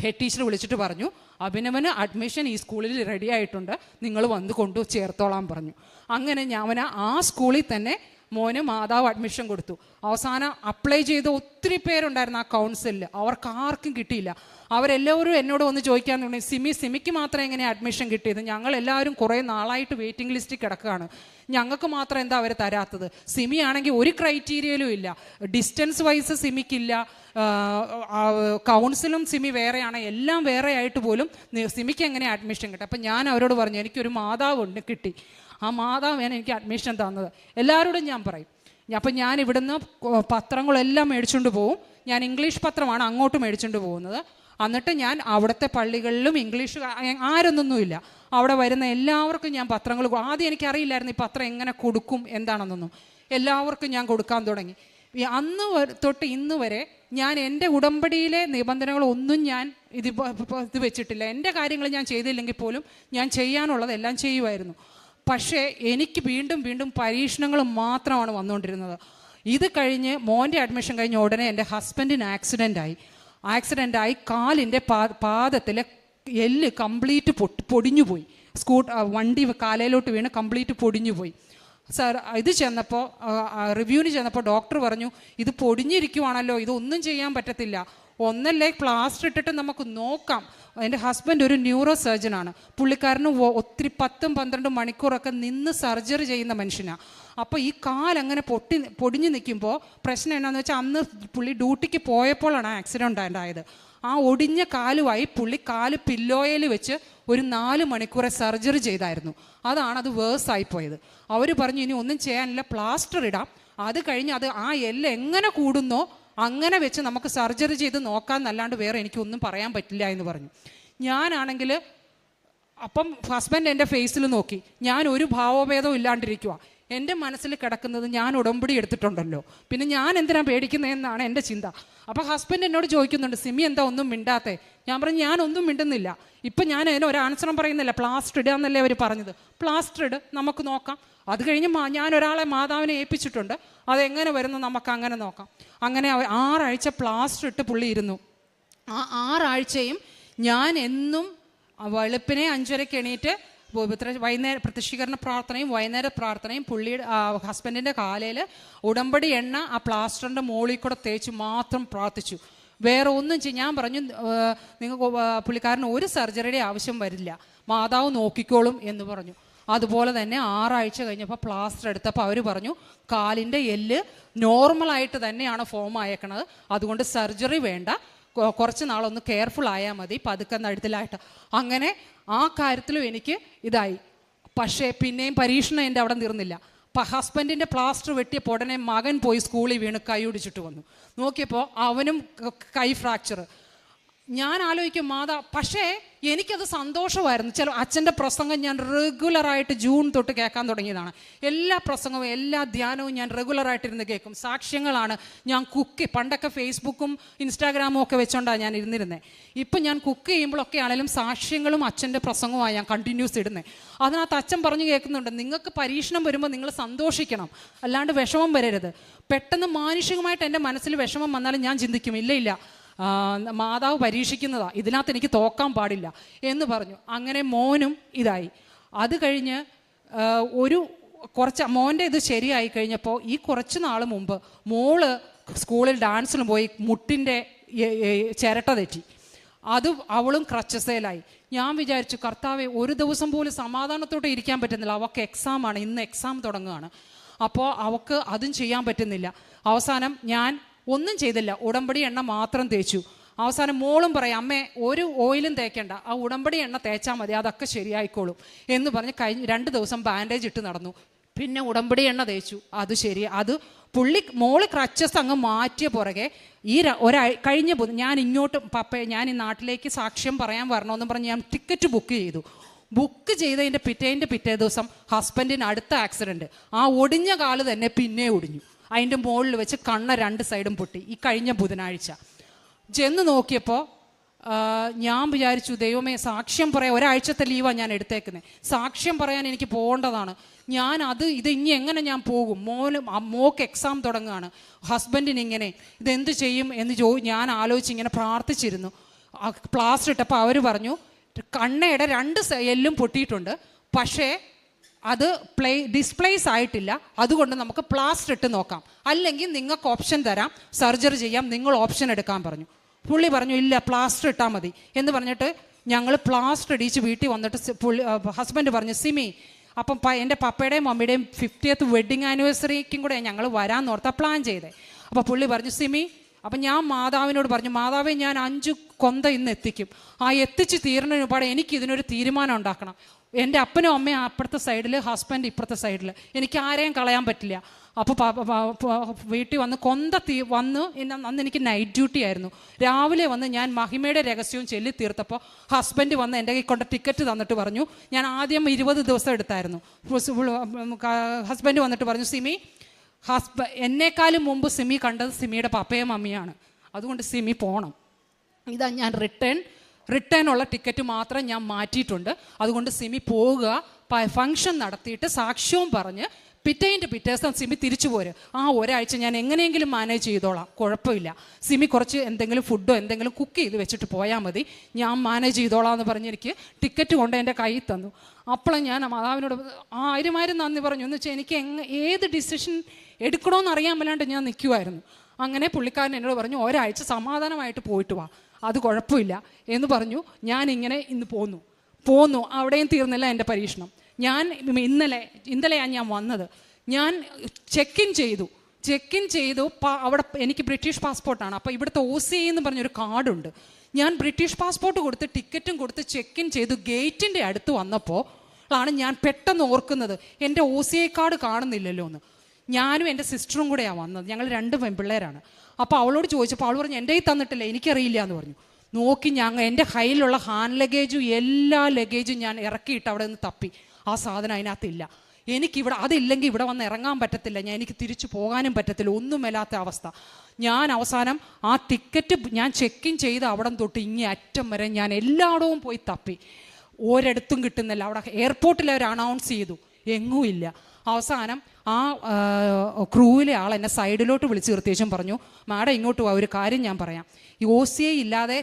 ഹെഡ് ടീച്ചർ വിളിച്ചിട്ട് പറഞ്ഞു, അഭിനവന് അഡ്മിഷൻ ഈ സ്കൂളിൽ റെഡി ആയിട്ടുണ്ട്, നിങ്ങൾ വന്ന് ചേർത്തോളാൻ പറഞ്ഞു. അങ്ങനെ ഞാൻ ആ സ്കൂളിൽ തന്നെ മോന് മാതാവ് അഡ്മിഷൻ കൊടുത്തു. അവസാനം അപ്ലൈ ചെയ്ത ഒത്തിരി പേരുണ്ടായിരുന്നു ആ കൗൺസിലിൽ, അവർക്ക് ആർക്കും കിട്ടിയില്ല. അവരെല്ലാവരും എന്നോട് വന്ന് ചോദിക്കാൻ തുടങ്ങി, സിമിക്ക് മാത്രം എങ്ങനെയാണ് അഡ്മിഷൻ കിട്ടിയത്? ഞങ്ങളെല്ലാവരും കുറേ നാളായിട്ട് വെയിറ്റിംഗ് ലിസ്റ്റിൽ കിടക്കുകയാണ്, ഞങ്ങൾക്ക് മാത്രം എന്താ അവർ തരാത്തത്? സിമി ആണെങ്കിൽ ഒരു ക്രൈറ്റീരിയയിലും ഇല്ല, ഡിസ്റ്റൻസ് വൈസ് സിമിക്കില്ല, കൗൺസിലും സിമി വേറെയാണ്, എല്ലാം വേറെ ആയിട്ട് പോലും സിമിക്ക് എങ്ങനെ അഡ്മിഷൻ കിട്ടും? അപ്പം ഞാൻ അവരോട് പറഞ്ഞു, എനിക്കൊരു മാതാവുണ്ട്, കിട്ടി. ആ മാതാവാണ് എനിക്ക് അഡ്മിഷൻ തന്നത്. എല്ലാവരോടും ഞാൻ പറയും. അപ്പം ഞാൻ ഇവിടുന്ന് പത്രങ്ങളെല്ലാം മേടിച്ചുകൊണ്ട് പോവും. ഞാൻ ഇംഗ്ലീഷ് പത്രമാണ് അങ്ങോട്ട് മേടിച്ചുകൊണ്ട് പോകുന്നത്. എന്നിട്ട് ഞാൻ അവിടുത്തെ പള്ളികളിലും ഇംഗ്ലീഷ് ആരൊന്നൊന്നുമില്ല, അവിടെ വരുന്ന എല്ലാവർക്കും ഞാൻ പത്രങ്ങൾ, ആദ്യം എനിക്കറിയില്ലായിരുന്നു ഈ പത്രം എങ്ങനെ കൊടുക്കും എന്താണെന്നൊന്നും. എല്ലാവർക്കും ഞാൻ കൊടുക്കാൻ തുടങ്ങി. അന്ന് തൊട്ട് ഇന്ന് വരെ ഞാൻ എൻ്റെ ഉടമ്പടിയിലെ നിബന്ധനകളൊന്നും ഞാൻ ഇത് വെച്ചിട്ടില്ല. എൻ്റെ കാര്യങ്ങൾ ഞാൻ ചെയ്തില്ലെങ്കിൽ പോലും ഞാൻ ചെയ്യാനുള്ളതെല്ലാം ചെയ്യുമായിരുന്നു. പക്ഷേ എനിക്ക് വീണ്ടും വീണ്ടും പരീക്ഷണങ്ങൾ മാത്രമാണ് വന്നുകൊണ്ടിരുന്നത്. ഇത് കഴിഞ്ഞ് മോൻ്റെ അഡ്മിഷൻ കഴിഞ്ഞ ഉടനെ എൻ്റെ ഹസ്ബൻഡിന് ആക്സിഡൻ്റായി കാലിൻ്റെ പാദത്തിലെ എല്ല് കംപ്ലീറ്റ് പൊടിഞ്ഞുപോയി. വണ്ടി കാലയിലോട്ട് വീണ് കംപ്ലീറ്റ് പൊടിഞ്ഞുപോയി. സാർ ഇത് ചെന്നപ്പോൾ റിവ്യൂവിന് ചെന്നപ്പോൾ ഡോക്ടർ പറഞ്ഞു, ഇത് പൊടിഞ്ഞിരിക്കുവാണല്ലോ, ഇതൊന്നും ചെയ്യാൻ പറ്റത്തില്ല, ഒന്നല്ലേ പ്ലാസ്റ്റർ ഇട്ടിട്ട് നമുക്ക് നോക്കാം. എൻ്റെ ഹസ്ബൻഡ് ഒരു ന്യൂറോ സർജനാണ്. പുള്ളിക്കാരന് ഒത്തിരി 10-12 മണിക്കൂറൊക്കെ നിന്ന് സർജറി ചെയ്യുന്ന മനുഷ്യനാണ്. അപ്പോൾ ഈ കാലങ്ങനെ പൊടിഞ്ഞു നിൽക്കുമ്പോൾ പ്രശ്നം എന്നാന്ന് വെച്ചാൽ, അന്ന് പുള്ളി ഡ്യൂട്ടിക്ക് പോയപ്പോഴാണ് ആക്സിഡൻ്റ് ഉണ്ടായത്. ആ ഒടിഞ്ഞ കാലുമായി പുള്ളി കാല് പില്ലോയിൽ വെച്ച് ഒരു 4 മണിക്കൂറെ സർജറി ചെയ്തായിരുന്നു. അത് വേഴ്സായിപ്പോയത്. അവർ പറഞ്ഞു, ഇനി ഒന്നും ചെയ്യാനില്ല, പ്ലാസ്റ്റർ ഇടാം, അത് കഴിഞ്ഞ് ആ എല്ല് എങ്ങനെ കൂടുന്നോ അങ്ങനെ വെച്ച് നമുക്ക് സർജറി ചെയ്ത് നോക്കാമെന്നല്ലാണ്ട് വേറെ എനിക്കൊന്നും പറയാൻ പറ്റില്ല എന്ന് പറഞ്ഞു. ഞാനാണെങ്കിൽ അപ്പം ഹസ്ബൻഡ് എൻ്റെ ഫേസിൽ നോക്കി, ഞാൻ ഒരു ഭാവഭേദവും ഇല്ലാണ്ടിരിക്കുക. എൻ്റെ മനസ്സിൽ കിടക്കുന്നത്, ഞാൻ ഉടമ്പടി എടുത്തിട്ടുണ്ടല്ലോ, പിന്നെ ഞാൻ എന്തിനാ പേടിക്കുന്നതെന്നാണ് എൻ്റെ ചിന്ത. അപ്പോൾ ഹസ്ബൻഡ് എന്നോട് ചോദിക്കുന്നുണ്ട്, സിമി എന്താ ഒന്നും മിണ്ടാത്തേ? ഞാൻ പറഞ്ഞു, ഞാനൊന്നും മിണ്ടുന്നില്ല. ഇപ്പം ഞാൻ അതിന് ഒരു ആൻസറും പറയുന്നില്ല. പ്ലാസ്റ്റർ ഇടുക എന്നല്ലേ അവർ പറഞ്ഞത്, പ്ലാസ്റ്റർ ഇട്, നമുക്ക് നോക്കാം. അത് കഴിഞ്ഞ് ഞാൻ ഒരാളെ മാതാവിനെ ഏൽപ്പിച്ചിട്ടുണ്ട്, അതെങ്ങനെ വരുന്നു നമുക്ക് അങ്ങനെ നോക്കാം. അങ്ങനെ 6 ആഴ്ച പ്ലാസ്റ്റർ ഇട്ട് പുള്ളി ഇരുന്നു. ആ 6 ആഴ്ചയും ഞാൻ എന്നും വെളുപ്പിനെ 5:30 എണീറ്റ് വൈകുന്നേരം പ്രത്യക്ഷീകരണ പ്രാർത്ഥനയും വൈകുന്നേര പ്രാർത്ഥനയും പുള്ളിയുടെ ഹസ്ബൻഡിൻ്റെ കാലയിൽ ഉടമ്പടി എണ്ണ ആ പ്ലാസ്റ്ററിൻ്റെ മുകളിൽ കൂടെ തേച്ച് മാത്രം പ്രാർത്ഥിച്ചു. വേറെ ഒന്നും ഞാൻ പറഞ്ഞു, നിങ്ങൾക്ക് പുള്ളിക്കാരന് ഒരു സർജറിയുടെ ആവശ്യം വരില്ല, മാതാവ് നോക്കിക്കോളും എന്ന് പറഞ്ഞു. അതുപോലെ തന്നെ 6 ആഴ്ച കഴിഞ്ഞപ്പോൾ പ്ലാസ്റ്റർ എടുത്തപ്പോൾ അവർ പറഞ്ഞു, കാലിൻ്റെ എല്ല് നോർമലായിട്ട് തന്നെയാണ് ഫോം ആയേക്കണത്, അതുകൊണ്ട് സർജറി വേണ്ട, കുറച്ച് നാളൊന്ന് കെയർഫുൾ ആയാൽ മതി, പതുക്കെ നടുത്തിലായിട്ട്. അങ്ങനെ ആ കാര്യത്തിലും എനിക്ക് ഇതായി. പക്ഷേ പിന്നെയും പരീക്ഷണം എൻ്റെ അവിടെ തീർന്നില്ല. ഹസ്ബൻഡിൻ്റെ പ്ലാസ്റ്റർ വെട്ടിയപ്പോൾ ഉടനെ മകൻ പോയി സ്കൂളിൽ വീണ് കൈ ഒടിച്ചിട്ട് വന്നു. നോക്കിയപ്പോൾ അവനും കൈ ഫ്രാക്ചർ. ഞാൻ ആലോചിക്കും, പക്ഷേ എനിക്കത് സന്തോഷമായിരുന്നു. അച്ഛൻ്റെ പ്രസംഗം ഞാൻ റെഗുലറായിട്ട് ജൂൺ തൊട്ട് കേൾക്കാൻ തുടങ്ങിയതാണ്. എല്ലാ പ്രസംഗവും എല്ലാ ധ്യാനവും ഞാൻ റെഗുലറായിട്ടിരുന്ന് കേൾക്കും. സാക്ഷ്യങ്ങളാണ്. ഞാൻ പണ്ടൊക്കെ ഫേസ്ബുക്കും ഇൻസ്റ്റാഗ്രാമും ഒക്കെ വെച്ചോണ്ടാണ് ഞാൻ ഇരുന്നിരുന്നത്. ഇപ്പം ഞാൻ കുക്ക് ചെയ്യുമ്പോഴൊക്കെ ആണെങ്കിലും സാക്ഷ്യങ്ങളും അച്ഛൻ്റെ പ്രസംഗവുമാണ് ഞാൻ കണ്ടിന്യൂസ് ഇടുന്നത്. അതിനകത്ത് അച്ഛൻ പറഞ്ഞു കേൾക്കുന്നുണ്ട്, നിങ്ങൾക്ക് പരീക്ഷണം വരുമ്പോൾ നിങ്ങൾ സന്തോഷിക്കണം, അല്ലാണ്ട് വിഷമം വരരുത്. പെട്ടെന്ന് മാനുഷികമായിട്ട് എൻ്റെ മനസ്സിൽ വിഷമം വന്നാലും ഞാൻ ചിന്തിക്കും, ഇല്ല മാതാവ് പരീക്ഷിക്കുന്നതാണ്, ഇതിനകത്ത് എനിക്ക് തോക്കാൻ പാടില്ല എന്ന് പറഞ്ഞു. അങ്ങനെ മോനും ഇതായി. അത് കഴിഞ്ഞ് മോൻ്റെ ഇത് ശരിയായി കഴിഞ്ഞപ്പോൾ ഈ കുറച്ച് നാൾ മുമ്പ് മോള് സ്കൂളിൽ ഡാൻസിന് പോയി മുട്ടിൻ്റെ ചിരട്ട തെറ്റി. അവളും ക്രച്ചസേലായി. ഞാൻ വിചാരിച്ചു, കർത്താവെ, ഒരു ദിവസം പോലും സമാധാനത്തോടെ ഇരിക്കാൻ പറ്റുന്നില്ല. അവൾക്ക് എക്സാമാണ്, ഇന്ന് എക്സാം തുടങ്ങുകയാണ്. അപ്പോൾ അവൾക്ക് അതും ചെയ്യാൻ പറ്റുന്നില്ല. അവസാനം ഞാൻ ഒന്നും ചെയ്തില്ല, ഉടമ്പടി എണ്ണ മാത്രം തേച്ചു. അവസാനം മോളും പറയാം, അമ്മേ ഒരു ഓയിലും തേക്കേണ്ട, ആ ഉടമ്പടി എണ്ണ തേച്ചാൽ മതി, അതൊക്കെ ശരിയായിക്കോളും എന്ന് പറഞ്ഞ് 2 ദിവസം ബാൻഡേജ് ഇട്ട് നടന്നു. പിന്നെ ഉടമ്പടി എണ്ണ തേച്ചു, അത് ശരി. മോള് ക്രച്ചസ് അങ്ങ് മാറ്റിയ പുറകെ കഴിഞ്ഞ ഞാൻ ഇങ്ങോട്ട് ഞാൻ ഈ നാട്ടിലേക്ക് സാക്ഷ്യം പറയാൻ വരണമെന്ന് പറഞ്ഞ് ഞാൻ ടിക്കറ്റ് ബുക്ക് ചെയ്തതിൻ്റെ പിറ്റേ ദിവസം ഹസ്ബൻഡിന് അടുത്ത ആക്സിഡൻറ്റ്. ആ ഒടിഞ്ഞ കാല് തന്നെ പിന്നെ ഒടിഞ്ഞു. അതിൻ്റെ മുകളിൽ വെച്ച് 2 സൈഡും പൊട്ടി. ഈ കഴിഞ്ഞ ബുധനാഴ്ച ചെന്ന് നോക്കിയപ്പോൾ ഞാൻ വിചാരിച്ചു, ദൈവമേ, സാക്ഷ്യം പറയാൻ ഒരാഴ്ചത്തെ ലീവാണ് ഞാൻ എടുത്തേക്കുന്നത്, സാക്ഷ്യം പറയാൻ എനിക്ക് പോകേണ്ടതാണ്. ഇത് ഇനി എങ്ങനെ ഞാൻ പോകും? മോക്ക് എക്സാം തുടങ്ങുകയാണ്, ഹസ്ബൻഡിന് ഇങ്ങനെ, ഇതെന്ത് ചെയ്യും എന്ന് ഞാൻ ആലോചിച്ച് ഇങ്ങനെ പ്രാർത്ഥിച്ചിരുന്നു. പ്ലാസ്റ്റർ ഇട്ടപ്പോൾ അവർ പറഞ്ഞു, കണ്ണയുടെ 2 എല്ലും പൊട്ടിയിട്ടുണ്ട്, പക്ഷേ അത് ഡിസ്പ്ലേസ് ആയിട്ടില്ല, അതുകൊണ്ട് നമുക്ക് പ്ലാസ്റ്റർ ഇട്ട് നോക്കാം, അല്ലെങ്കിൽ നിങ്ങൾക്ക് ഓപ്ഷൻ തരാം, സർജറി ചെയ്യാം, നിങ്ങൾ ഓപ്ഷൻ എടുക്കാൻ പറഞ്ഞു. പുള്ളി പറഞ്ഞു ഇല്ല പ്ലാസ്റ്റർ ഇട്ടാൽ മതി എന്ന് പറഞ്ഞിട്ട് ഞങ്ങൾ പ്ലാസ്റ്റർ ഇടിച്ച് വീട്ടിൽ വന്നിട്ട് ഹസ്ബൻഡ് പറഞ്ഞു സിമി, അപ്പം എൻ്റെ പപ്പയുടെയും മമ്മിയുടെയും 50th വെഡ്ഡിങ് ആനിവേഴ്സറിക്കും കൂടെ ഞങ്ങൾ വരാമെന്ന് ഓർത്താൽ പ്ലാൻ ചെയ്തേ. അപ്പോൾ പുള്ളി പറഞ്ഞു സിമി, അപ്പം ഞാൻ മാതാവിനോട് പറഞ്ഞു മാതാവേ ഞാൻ 5 കൊന്ത ഇന്ന് എത്തിക്കും, ആ എത്തിച്ച് തീരുന്നതിന് ഒരുപാട് എനിക്ക് ഇതിനൊരു തീരുമാനം ഉണ്ടാക്കണം. എൻ്റെ അപ്പനും അമ്മയും അപ്പുറത്തെ സൈഡിൽ, ഹസ്ബൻഡ് ഇപ്പുറത്തെ സൈഡിൽ, എനിക്ക് ആരെയും കളയാൻ പറ്റില്ല. അപ്പോൾ വീട്ടിൽ വന്ന് വന്ന് അന്ന് എനിക്ക് നൈറ്റ് ഡ്യൂട്ടി ആയിരുന്നു. രാവിലെ വന്ന് ഞാൻ മഹിമയുടെ രഹസ്യവും ചൊല്ലി തീർത്തപ്പോൾ ഹസ്ബൻഡ് വന്ന് എൻ്റെ കൈ കൊണ്ട് ടിക്കറ്റ് തന്നിട്ട് പറഞ്ഞു, ഞാൻ ആദ്യം 20 ദിവസം എടുത്തായിരുന്നു. ഹസ്ബൻഡ് വന്നിട്ട് പറഞ്ഞു സിമി, എന്നെക്കാളും മുമ്പ് സിമി കണ്ടത് സിമിയുടെ പപ്പയും മമ്മിയാണ്, അതുകൊണ്ട് സിമി പോകണം. ഇതാ ഞാൻ റിട്ടേൺ ഉള്ള ടിക്കറ്റ് മാത്രം ഞാൻ മാറ്റിയിട്ടുണ്ട്, അതുകൊണ്ട് സിമി പോവുക, ഫങ്ഷൻ നടത്തിയിട്ട് സാക്ഷ്യവും പറഞ്ഞ് പിറ്റേ ദിവസം സിമി തിരിച്ചു പോര്. ആ ഒരാഴ്ച ഞാൻ എങ്ങനെയെങ്കിലും മാനേജ് ചെയ്തോളാം, കുഴപ്പമില്ല, സിമി കുറച്ച് എന്തെങ്കിലും ഫുഡോ എന്തെങ്കിലും കുക്ക് ചെയ്ത് വെച്ചിട്ട് പോയാൽ മതി, ഞാൻ മാനേജ് ചെയ്തോളാം എന്ന് പറഞ്ഞ് എനിക്ക് ടിക്കറ്റ് കൊണ്ട് എൻ്റെ കയ്യിൽ തന്നു. അപ്പോഴും ഞാൻ മാതാവിനോട് 1000 നന്ദി പറഞ്ഞു. എന്ന് വെച്ചാൽ എനിക്ക് ഏത് ഡിസിഷൻ എടുക്കണമെന്ന് അറിയാൻ മേലാണ്ട് ഞാൻ നിൽക്കുമായിരുന്നു. അങ്ങനെ പുള്ളിക്കാരൻ എന്നോട് പറഞ്ഞു ഒരാഴ്ച സമാധാനമായിട്ട് പോയിട്ട് വാ, അത് കുഴപ്പമില്ല എന്ന് പറഞ്ഞു. ഞാൻ ഇങ്ങനെ ഇന്ന് പോന്നു. അവിടെയും തീർന്നില്ല എൻ്റെ പരീക്ഷണം. ഞാൻ ഇന്നലെയാണ് ഞാൻ വന്നത്. ഞാൻ ചെക്ക് ഇൻ ചെയ്തു. അവിടെ എനിക്ക് ബ്രിട്ടീഷ് പാസ്പോർട്ടാണ്, അപ്പോൾ ഇവിടുത്തെ OCI എന്ന് പറഞ്ഞൊരു കാർഡുണ്ട്. ഞാൻ ബ്രിട്ടീഷ് പാസ്പോർട്ട് കൊടുത്ത് ടിക്കറ്റും കൊടുത്ത് ചെക്ക് ഇൻ ചെയ്തു. ഗേറ്റിൻ്റെ അടുത്ത് വന്നപ്പോൾ ആണ് ഞാൻ പെട്ടെന്ന് ഓർക്കുന്നത് എൻ്റെ OCI കാർഡ് കാണുന്നില്ലല്ലോ എന്ന്. ഞാനും എൻ്റെ സിസ്റ്ററും കൂടെയാണ് വന്നത്, ഞങ്ങൾ 2 പെൺപിള്ളേരാണ്. അപ്പോൾ അവളോട് ചോദിച്ചപ്പോൾ അവൾ പറഞ്ഞു എൻ്റെ കയ്യിൽ തന്നിട്ടില്ല, എനിക്കറിയില്ല എന്ന് പറഞ്ഞു. നോക്കി എൻ്റെ കയ്യിലുള്ള ഹാൻഡ് ലഗേജും എല്ലാ ലഗേജും ഞാൻ ഇറക്കിയിട്ട് അവിടെ നിന്ന് തപ്പി, ആ സാധനം അതിനകത്തില്ല. എനിക്കിവിടെ അതില്ലെങ്കിൽ ഇവിടെ വന്ന് ഇറങ്ങാൻ പറ്റത്തില്ല, എനിക്ക് തിരിച്ചു പോകാനും പറ്റത്തില്ല, ഒന്നുമില്ലാത്ത അവസ്ഥ. ഞാൻ അവസാനം ആ ടിക്കറ്റ് ഞാൻ ചെക്ക് ഇൻ ചെയ്ത് അവിടെ തൊട്ട് ഇങ്ങേ അറ്റം വരെ ഞാൻ എല്ലായിടവും പോയി തപ്പി, ഒരിടത്തും കിട്ടുന്നില്ല. അവിടെ എയർപോർട്ടിൽ അവർ അനൗൺസ് ചെയ്തു, എങ്ങും ഇല്ല. അവസാനം ആ ക്രൂവിലെ ആൾ എന്നെ സൈഡിലോട്ട് വിളിച്ച് നിർത്തിയേച്ചും പറഞ്ഞു മാഡം ഇങ്ങോട്ട് പോവാ, ഒരു കാര്യം ഞാൻ പറയാം, ഈ OCI ഇല്ലാതെ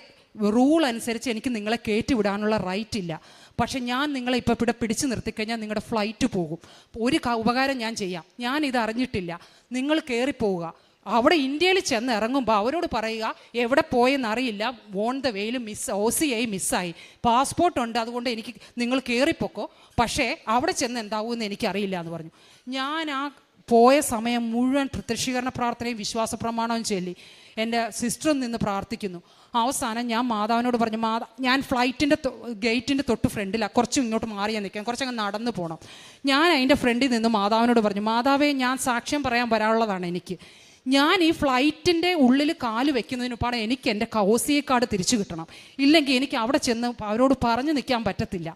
റൂൾ അനുസരിച്ച് എനിക്ക് നിങ്ങളെ കയറ്റി വിടാനുള്ള റൈറ്റ് ഇല്ല, പക്ഷെ ഞാൻ നിങ്ങളെ ഇപ്പോൾ ഇവിടെ പിടിച്ചു നിർത്തിക്കഴിഞ്ഞാൽ നിങ്ങളുടെ ഫ്ലൈറ്റ് പോകും. ഒരു ഉപകാരം ഞാൻ ചെയ്യാം, ഞാൻ ഇത് അറിഞ്ഞിട്ടില്ല, നിങ്ങൾ കയറിപ്പോവുക. അവിടെ ഇന്ത്യയിൽ ചെന്ന് ഇറങ്ങുമ്പോൾ അവരോട് പറയുക എവിടെ പോയെന്ന് അറിയില്ല, ഓൺ ദ വേയിൽ OCI മിസ്സായി, പാസ്പോർട്ട് ഉണ്ട്, അതുകൊണ്ട് എനിക്ക് നിങ്ങൾ കയറിപ്പോക്കോ, പക്ഷേ അവിടെ ചെന്ന് എന്താവുമെന്ന് എനിക്കറിയില്ല എന്ന് പറഞ്ഞു. ഞാൻ ആ പോയ സമയം മുഴുവൻ പ്രത്യക്ഷീകരണ പ്രാർത്ഥനയും വിശ്വാസ പ്രമാണവും ചൊല്ലി എൻ്റെ സിസ്റ്ററിൽ നിന്ന് പ്രാർത്ഥിക്കുന്നു. അവസാനം ഞാൻ മാതാവിനോട് പറഞ്ഞു ഞാൻ ഫ്ലൈറ്റിൻ്റെ ഗേറ്റിൻ്റെ തൊട്ട് ഫ്രണ്ടിലാണ്, കുറച്ചും ഇങ്ങോട്ട് മാറിയാൽ നിൽക്കാം, കുറച്ചങ്ങ് നടന്നു പോകണം. ഞാൻ അതിൻ്റെ ഫ്രണ്ടിൽ നിന്ന് മാതാവിനോട് പറഞ്ഞു മാതാവേ ഞാൻ സാക്ഷ്യം പറയാൻ വരാനുള്ളതാണ്, ഞാൻ ഈ ഫ്ലൈറ്റിൻ്റെ ഉള്ളിൽ കാല് വെക്കുന്നതിന് പാടെ എനിക്ക് എൻ്റെ OCI കാർഡ് തിരിച്ചു കിട്ടണം, ഇല്ലെങ്കിൽ എനിക്ക് അവിടെ ചെന്ന് അവരോട് പറഞ്ഞു നിൽക്കാൻ പറ്റത്തില്ല.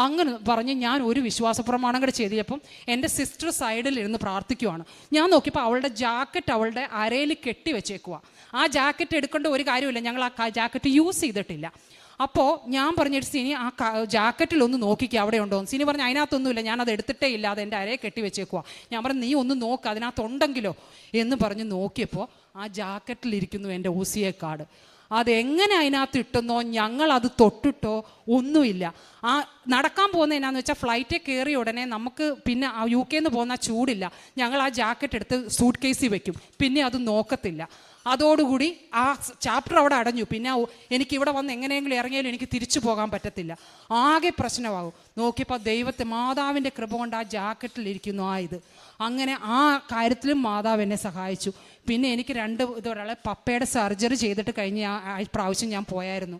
അങ്ങനെ പറഞ്ഞ് ഞാൻ ഒരു വിശ്വാസ പ്രമാണം കൂടെ ചെയ്തപ്പം എൻ്റെ സിസ്റ്റർ സൈഡിൽ ഇരുന്ന് പ്രാർത്ഥിക്കുവാണ്. ഞാൻ നോക്കിയപ്പോൾ അവളുടെ ജാക്കറ്റ് അവളുടെ അരയിൽ കെട്ടി വെച്ചേക്കുക. ആ ജാക്കറ്റ് എടുക്കേണ്ട ഒരു കാര്യമില്ല, ഞങ്ങൾ ആ ജാക്കറ്റ് യൂസ് ചെയ്തിട്ടില്ല. അപ്പോൾ ഞാൻ പറഞ്ഞിട്ട് സിനി ആ ജാക്കറ്റിലൊന്ന് നോക്കിക്കുക അവിടെ ഉണ്ടോ എന്ന്. സിനി പറഞ്ഞു അതിനകത്തൊന്നുമില്ല, ഞാനത് എടുത്തിട്ടേ ഇല്ല, അത് എൻ്റെ അരയെ കെട്ടി വെച്ചേക്കുക. ഞാൻ പറഞ്ഞു നീ ഒന്ന് നോക്ക് അതിനകത്തുണ്ടെങ്കിലോ എന്ന് പറഞ്ഞ് നോക്കിയപ്പോൾ ആ ജാക്കറ്റിലിരിക്കുന്നു എൻ്റെ OCI കാർഡ്. അതെങ്ങനെ അതിനകത്ത് ഇട്ടെന്നോ ഞങ്ങളത് തൊട്ടിട്ടോ ഒന്നുമില്ല. ആ നടക്കാൻ പോകുന്നത് എന്നാന്ന് വെച്ചാൽ ഫ്ലൈറ്റിൽ കയറിയ ഉടനെ നമുക്ക് പിന്നെ UK പോകുന്ന ചൂടില്ല, ഞങ്ങൾ ആ ജാക്കറ്റ് എടുത്ത് സൂട്ട് കേസിൽ വെക്കും, പിന്നെ അത് നോക്കത്തില്ല. അതോടുകൂടി ആ ചാപ്റ്റർ അവിടെ അടഞ്ഞു. പിന്നെ എനിക്കിവിടെ വന്ന് എങ്ങനെയെങ്കിലും ഇറങ്ങിയാലും എനിക്ക് തിരിച്ചു പോകാൻ പറ്റത്തില്ല, ആകെ പ്രശ്നമാകും. നോക്കിയപ്പോൾ മാതാവിൻ്റെ കൃപ കൊണ്ട് ആ ജാക്കറ്റിലിരിക്കുന്നു ഇത്. അങ്ങനെ ആ കാര്യത്തിലും മാതാവ് എന്നെ സഹായിച്ചു. പിന്നെ എനിക്ക് 2 പപ്പയുടെ സർജറി ചെയ്തിട്ട് കഴിഞ്ഞ ആ പ്രാവശ്യം ഞാൻ പോയായിരുന്നു.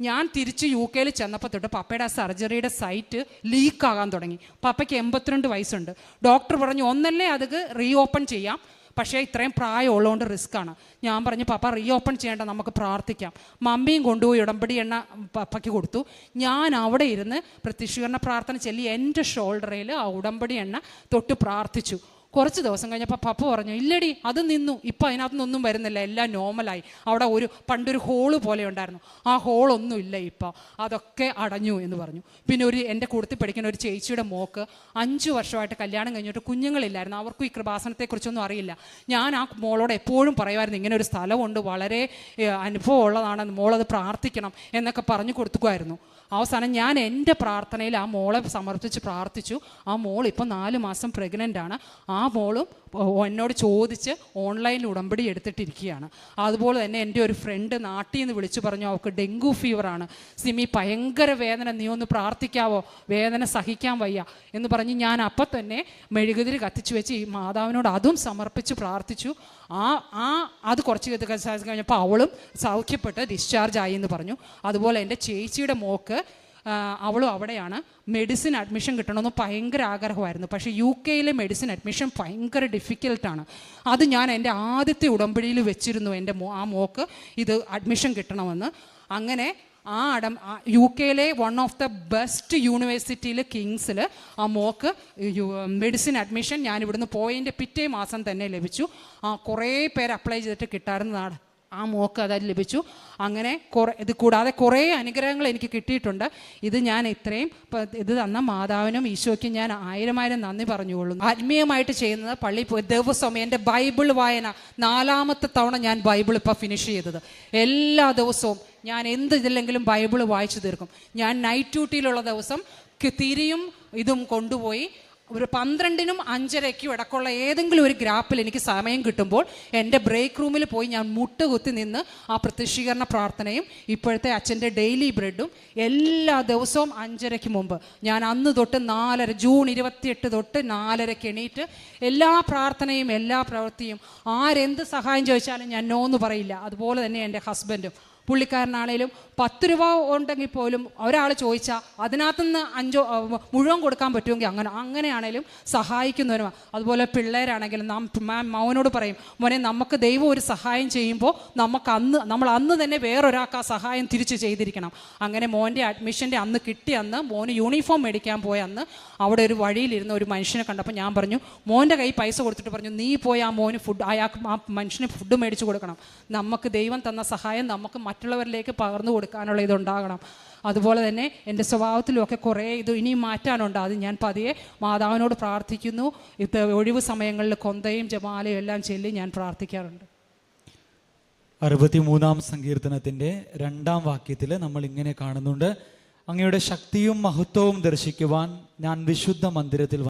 ഞാൻ തിരിച്ച് UK ചെന്നപ്പോൾ തൊട്ട് പപ്പയുടെ ആ സർജറിയുടെ സൈറ്റ് ലീക്കാകാൻ തുടങ്ങി. പപ്പയ്ക്ക് 82 വയസ്സുണ്ട്. ഡോക്ടർ പറഞ്ഞു ഒന്നല്ലേ അത് റീഓപ്പൺ ചെയ്യാം, പക്ഷേ ഇത്രയും പ്രായമുള്ളതുകൊണ്ട് റിസ്ക്കാണ്. ഞാൻ പറഞ്ഞു പപ്പ റീഓപ്പൺ ചെയ്യേണ്ട, നമുക്ക് പ്രാർത്ഥിക്കാം. മമ്മിയും കൊണ്ടുപോയി ഉടമ്പടി എണ്ണ പപ്പയ്ക്ക് കൊടുത്തു. ഞാൻ അവിടെ ഇരുന്ന് പ്രത്യക്ഷീകരണ പ്രാർത്ഥന ചൊല്ലി എൻ്റെ ഷോൾഡറിൽ ആ ഉടമ്പടി എണ്ണ തൊട്ട് പ്രാർത്ഥിച്ചു. കുറച്ച് ദിവസം കഴിഞ്ഞപ്പോൾ പപ്പ പറഞ്ഞു ഇല്ലടി അത് നിന്നു, ഇപ്പം അതിനകത്തുനിന്നൊന്നും വരുന്നില്ല, എല്ലാം നോർമലായി. അവിടെ പണ്ടൊരു ഹോള് പോലെ ഉണ്ടായിരുന്നു, ആ ഹോളൊന്നും ഇല്ല, ഇപ്പം അതൊക്കെ അടഞ്ഞു എന്ന് പറഞ്ഞു. പിന്നെ എൻ്റെ കൂട്ടത്തിൽ പഠിക്കുന്ന ഒരു ചേച്ചിയുടെ മോക്ക് 5 വർഷമായിട്ട് കല്യാണം കഴിഞ്ഞിട്ട് കുഞ്ഞുങ്ങളില്ലായിരുന്നു. അവർക്കും ഈ കൃപാസനത്തെക്കുറിച്ചൊന്നും അറിയില്ല. ഞാൻ ആ മോളോട് എപ്പോഴും പറയുമായിരുന്നു ഇങ്ങനെ ഒരു സ്ഥലമുണ്ട്, വളരെ അനുഭവം ഉള്ളതാണ്, മോളത് പ്രാർത്ഥിക്കണം എന്നൊക്കെ പറഞ്ഞു കൊടുക്കുമായിരുന്നു. അവസാനം ഞാൻ എൻ്റെ പ്രാർത്ഥനയിൽ ആ മോളെ സമർപ്പിച്ച് പ്രാർത്ഥിച്ചു. ആ മോൾ ഇപ്പോൾ 4 മാസം പ്രഗ്നൻ്റ് ആണ്. ആ മോളും എന്നോട് ചോദിച്ച് ഓൺലൈനിൽ ഉടമ്പടി എടുത്തിട്ടിരിക്കുകയാണ്. അതുപോലെ തന്നെ എൻ്റെ ഒരു ഫ്രണ്ട് നാട്ടിൽ നിന്ന് വിളിച്ചു പറഞ്ഞു, അവൾക്ക് ഡെങ്കു ഫീവറാണ്, സിമി ഭയങ്കര വേദന, നീ ഒന്ന് പ്രാർത്ഥിക്കാവോ, വേദന സഹിക്കാൻ വയ്യ എന്ന് പറഞ്ഞ് ഞാൻ അപ്പം തന്നെ മെഴുകുതിരി കത്തിച്ചു വെച്ച് ഈ മാതാവിനോട് അതും സമർപ്പിച്ച് പ്രാർത്ഥിച്ചു. അത് കുറച്ച് കഴിഞ്ഞപ്പോൾ അവളും സൗഖ്യപ്പെട്ട് ഡിസ്ചാർജ് ആയി എന്ന് പറഞ്ഞു. അതുപോലെ എൻ്റെ ചേച്ചിയുടെ മോക്ക്, അവളും അവിടെയാണ്, മെഡിസിൻ അഡ്മിഷൻ കിട്ടണമെന്ന് ഭയങ്കര ആഗ്രഹമായിരുന്നു. പക്ഷേ UK മെഡിസിൻ അഡ്മിഷൻ ഭയങ്കര ഡിഫിക്കൽട്ടാണ്. അത് ഞാൻ എൻ്റെ ആദ്യത്തെ ഉടമ്പടിയിൽ വെച്ചിരുന്നു, എൻ്റെ ആ മോക്ക് ഇത് അഡ്മിഷൻ കിട്ടണമെന്ന്. അങ്ങനെ UK one of the best യൂണിവേഴ്സിറ്റിയിൽ, കിങ്സിൽ ആ മോക്ക് മെഡിസിൻ അഡ്മിഷൻ ഞാൻ ഇവിടുന്ന് പോയതിൻ്റെ പിറ്റേ മാസം തന്നെ ലഭിച്ചു. കുറേ പേര് അപ്ലൈ ചെയ്തിട്ട് കിട്ടാറുന്നതാണ്, ആ മോക്ക് അത് ലഭിച്ചു. അങ്ങനെ ഇത് കൂടാതെ കുറേ അനുഗ്രഹങ്ങൾ എനിക്ക് കിട്ടിയിട്ടുണ്ട്. ഇത് ഞാൻ ഇത്രയും ഇത് തന്ന മാതാവിനും ഈശോയ്ക്കും ഞാൻ 1000 നന്ദി പറഞ്ഞുകൊള്ളുന്നു. ആത്മീയമായിട്ട് ചെയ്യുന്നത് പള്ളിയിൽ പോയി ദിവസവും എൻ്റെ ബൈബിൾ വായന 4ാമത്തെ തവണ ഞാൻ ബൈബിൾ ഇപ്പോൾ ഫിനിഷ് ചെയ്തത്. എല്ലാ ദിവസവും ഞാൻ എന്ത് ഇതില്ലെങ്കിലും ബൈബിൾ വായിച്ചു തീർക്കും. ഞാൻ നൈറ്റ് ഡ്യൂട്ടിയിലുള്ള ദിവസം തിരിയും ഇതും കൊണ്ടുപോയി ഒരു 12നും 5:30ക്കും ഇടയ്ക്കുള്ള ഏതെങ്കിലും ഒരു ഗ്രാപ്പിൽ എനിക്ക് സമയം കിട്ടുമ്പോൾ എൻ്റെ ബ്രേക്ക് റൂമിൽ പോയി ഞാൻ മുട്ടുകുത്തി നിന്ന് ആ പ്രത്യക്ഷീകരണ പ്രാർത്ഥനയും ഇപ്പോഴത്തെ അച്ഛൻ്റെ ഡെയിലി ബ്രെഡും എല്ലാ ദിവസവും 5:30ക്ക് മുമ്പ് ഞാൻ അന്ന് തൊട്ട് 4:30 ജൂൺ 28 തൊട്ട് 4:30ക്ക് എണീറ്റ് എല്ലാ പ്രാർത്ഥനയും എല്ലാ പ്രവൃത്തിയും ആരെന്ത് സഹായം ചോദിച്ചാലും ഞാൻ നോ എന്ന് പറയില്ല. അതുപോലെ തന്നെ എൻ്റെ ഹസ്ബൻഡും, പുള്ളിക്കാരനാണേലും 10 രൂപ ഉണ്ടെങ്കിൽ പോലും ഒരാൾ ചോദിച്ചാൽ അതിനകത്തുനിന്ന് 5 മുഴുവൻ കൊടുക്കാൻ പറ്റുമെങ്കിൽ അങ്ങനെയാണേലും സഹായിക്കുന്നവരും. അതുപോലെ പിള്ളേരാണെങ്കിലും മൗനോട് പറയും, മോനെ നമുക്ക് ദൈവം ഒരു സഹായം ചെയ്യുമ്പോൾ നമ്മൾ അന്ന് തന്നെ വേറൊരാൾക്ക് ആ സഹായം തിരിച്ച് ചെയ്തിരിക്കണം. അങ്ങനെ മോൻ്റെ അഡ്മിഷൻ്റെ അന്ന് കിട്ടിയ അന്ന് മോന് യൂണിഫോം മേടിക്കാൻ പോയ അന്ന് അവിടെ ഒരു വഴിയിലിരുന്ന ഒരു മനുഷ്യനെ കണ്ടപ്പോൾ ഞാൻ പറഞ്ഞു, മോൻ്റെ കൈ പൈസ കൊടുത്തിട്ട് പറഞ്ഞു, നീ പോയി ആ മോന് അയാൾക്ക് ആ മനുഷ്യന് ഫുഡ് മേടിച്ച് കൊടുക്കണം. നമുക്ക് ദൈവം തന്ന സഹായം നമുക്ക് മറ്റുള്ളവരിലേക്ക് പകർന്നു കൊടുക്കാനുള്ള ഇതുണ്ടാകണം. അതുപോലെ തന്നെ എൻ്റെ സ്വഭാവത്തിലുമൊക്കെ കുറേ ഇത് ഇനിയും മാറ്റാനുണ്ട്. അത് ഞാൻ പതിയെ മാതാവിനോട് പ്രാർത്ഥിക്കുന്നു. ഒഴിവ് സമയങ്ങളിൽ കൊന്തയും ജമാലയും എല്ലാം ചൊല്ലി ഞാൻ പ്രാർത്ഥിക്കാറുണ്ട്. 63-ാം സങ്കീർത്തനത്തിൻ്റെ 2-ാം വാക്യത്തിൽ നമ്മൾ ഇങ്ങനെ കാണുന്നുണ്ട്, അങ്ങയുടെ ശക്തിയും മഹത്വവും ദർശിക്കുവാൻ ഞാൻ വിശുദ്ധ മന്ദിരത്തിൽ